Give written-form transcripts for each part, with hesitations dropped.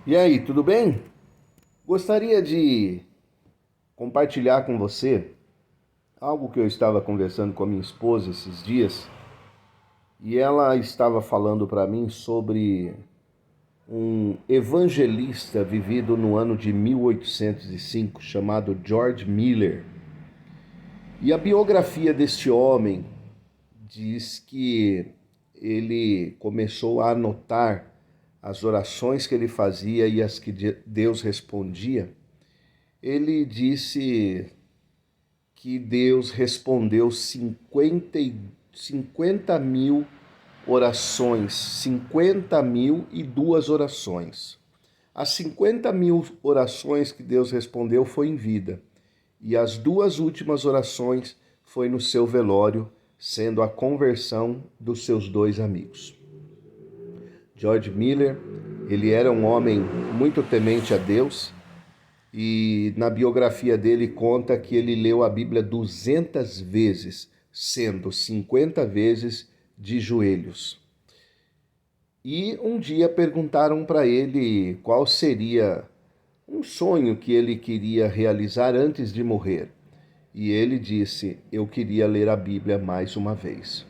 E aí, tudo bem? Gostaria de compartilhar com você algo que eu estava conversando com a minha esposa esses dias e ela estava falando para mim sobre um evangelista vivido no ano de 1805 chamado George Miller. E a biografia deste homem diz que ele começou a anotar as orações que ele fazia e as que Deus respondia. Ele disse que Deus respondeu 50 mil orações, 50.002 orações. As 50 mil orações que Deus respondeu foi em vida, e as duas últimas orações foi no seu velório, sendo a conversão dos seus dois amigos. George Miller, ele era um homem muito temente a Deus, e na biografia dele conta que ele leu a Bíblia 200 vezes, sendo 50 vezes de joelhos. E um dia perguntaram para ele qual seria um sonho que ele queria realizar antes de morrer. E ele disse: eu queria ler a Bíblia mais uma vez.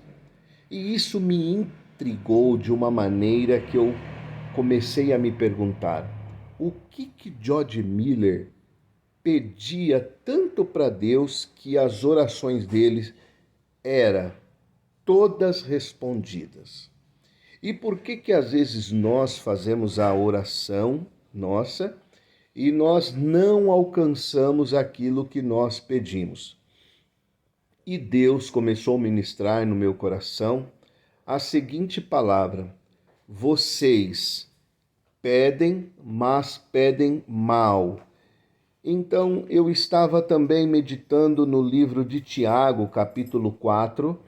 E isso me intrigou de uma maneira que eu comecei a me perguntar: o que George Miller pedia tanto para Deus que as orações dele eram todas respondidas? E por que às vezes nós fazemos a oração nossa e nós não alcançamos aquilo que nós pedimos? E Deus começou a ministrar no meu coração a seguinte palavra: vocês pedem, mas pedem mal. Então eu estava também meditando no livro de Tiago, capítulo 4,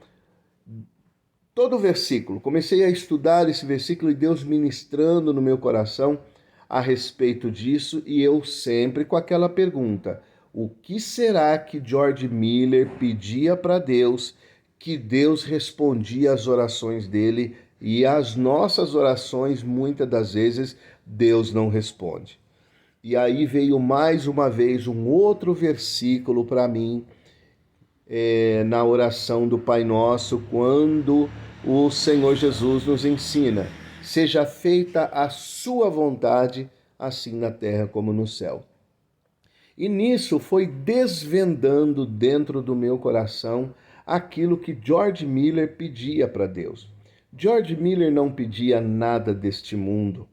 todo o versículo. Comecei a estudar esse versículo e Deus ministrando no meu coração a respeito disso, e eu sempre com aquela pergunta: o que será que George Miller pedia para Deus que Deus respondia às orações dele, e às nossas orações muitas das vezes Deus não responde? E aí veio mais uma vez um outro versículo para mim, na oração do Pai Nosso, quando o Senhor Jesus nos ensina: seja feita a sua vontade, assim na terra como no céu. E nisso foi desvendando dentro do meu coração aquilo que George Miller pedia para Deus. George Miller não pedia nada deste mundo.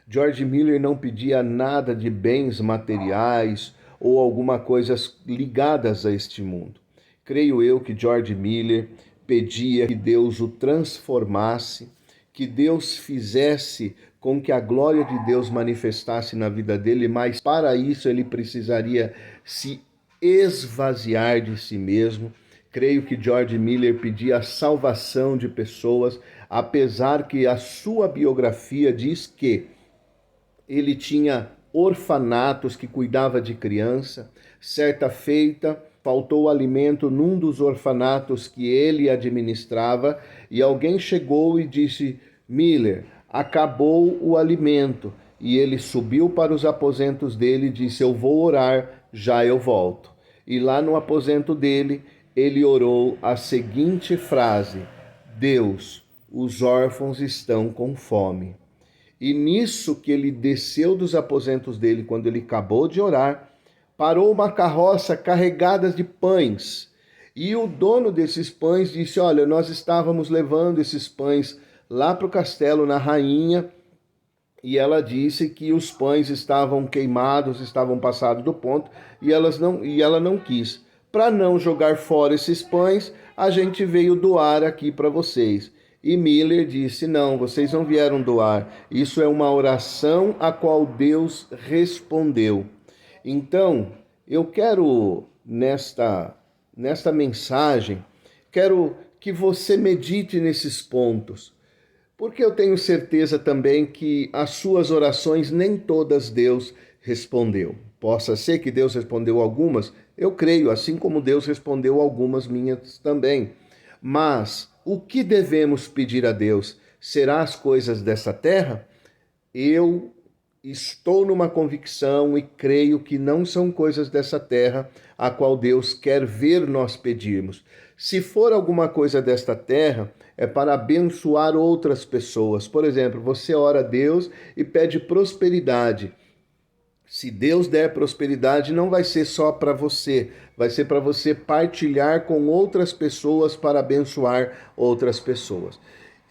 George Miller não pedia nada de bens materiais ou alguma coisa ligadas a este mundo. Creio eu que George Miller pedia que Deus o transformasse, que Deus fizesse com que a glória de Deus manifestasse na vida dele, mas para isso ele precisaria se esvaziar de si mesmo. Creio que George Miller pedia a salvação de pessoas, apesar que a sua biografia diz que ele tinha orfanatos que cuidava de criança. Certa feita, faltou alimento num dos orfanatos que ele administrava e alguém chegou e disse: Miller, acabou o alimento. E ele subiu para os aposentos dele e disse: eu vou orar, já eu volto. E lá no aposento dele, ele orou a seguinte frase: Deus, os órfãos estão com fome. E nisso que ele desceu dos aposentos dele, quando ele acabou de orar, parou uma carroça carregada de pães. E o dono desses pães disse: olha, nós estávamos levando esses pães lá para o castelo, na rainha, e ela disse que os pães estavam queimados, estavam passados do ponto, e ela não quis. Para não jogar fora esses pães, a gente veio doar aqui para vocês. E Miller disse: não, vocês não vieram doar. Isso é uma oração a qual Deus respondeu. Então, eu quero nesta mensagem, quero que você medite nesses pontos. Porque eu tenho certeza também que as suas orações nem todas Deus respondeu. Possa ser que Deus respondeu algumas, eu creio, assim como Deus respondeu algumas minhas também. Mas o que devemos pedir a Deus? Será as coisas dessa terra? Eu estou numa convicção e creio que não são coisas dessa terra a qual Deus quer ver nós pedirmos. Se for alguma coisa desta terra, é para abençoar outras pessoas. Por exemplo, você ora a Deus e pede prosperidade. Se Deus der prosperidade, não vai ser só para você, vai ser para você partilhar com outras pessoas para abençoar outras pessoas.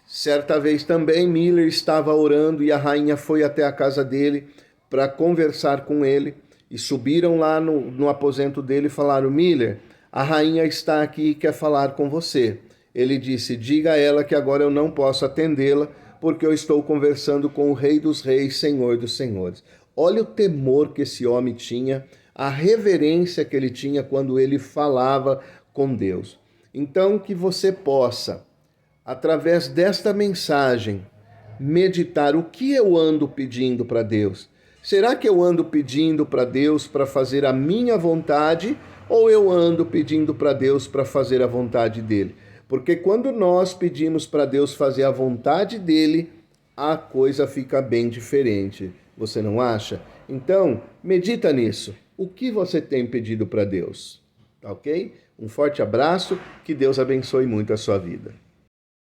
Certa vez também Miller estava orando e a rainha foi até a casa dele para conversar com ele e subiram lá no aposento dele e falaram: Miller, a rainha está aqui e quer falar com você. Ele disse: diga a ela que agora eu não posso atendê-la porque eu estou conversando com o Rei dos Reis, Senhor dos Senhores. Olha o temor que esse homem tinha, a reverência que ele tinha quando ele falava com Deus. Então, que você possa, através desta mensagem, meditar o que eu ando pedindo para Deus. Será que eu ando pedindo para Deus para fazer a minha vontade ou eu ando pedindo para Deus para fazer a vontade dele? Porque quando nós pedimos para Deus fazer a vontade dele, a coisa fica bem diferente. Você não acha? Então, medita nisso. O que você tem pedido para Deus? Tá ok? Um forte abraço, que Deus abençoe muito a sua vida.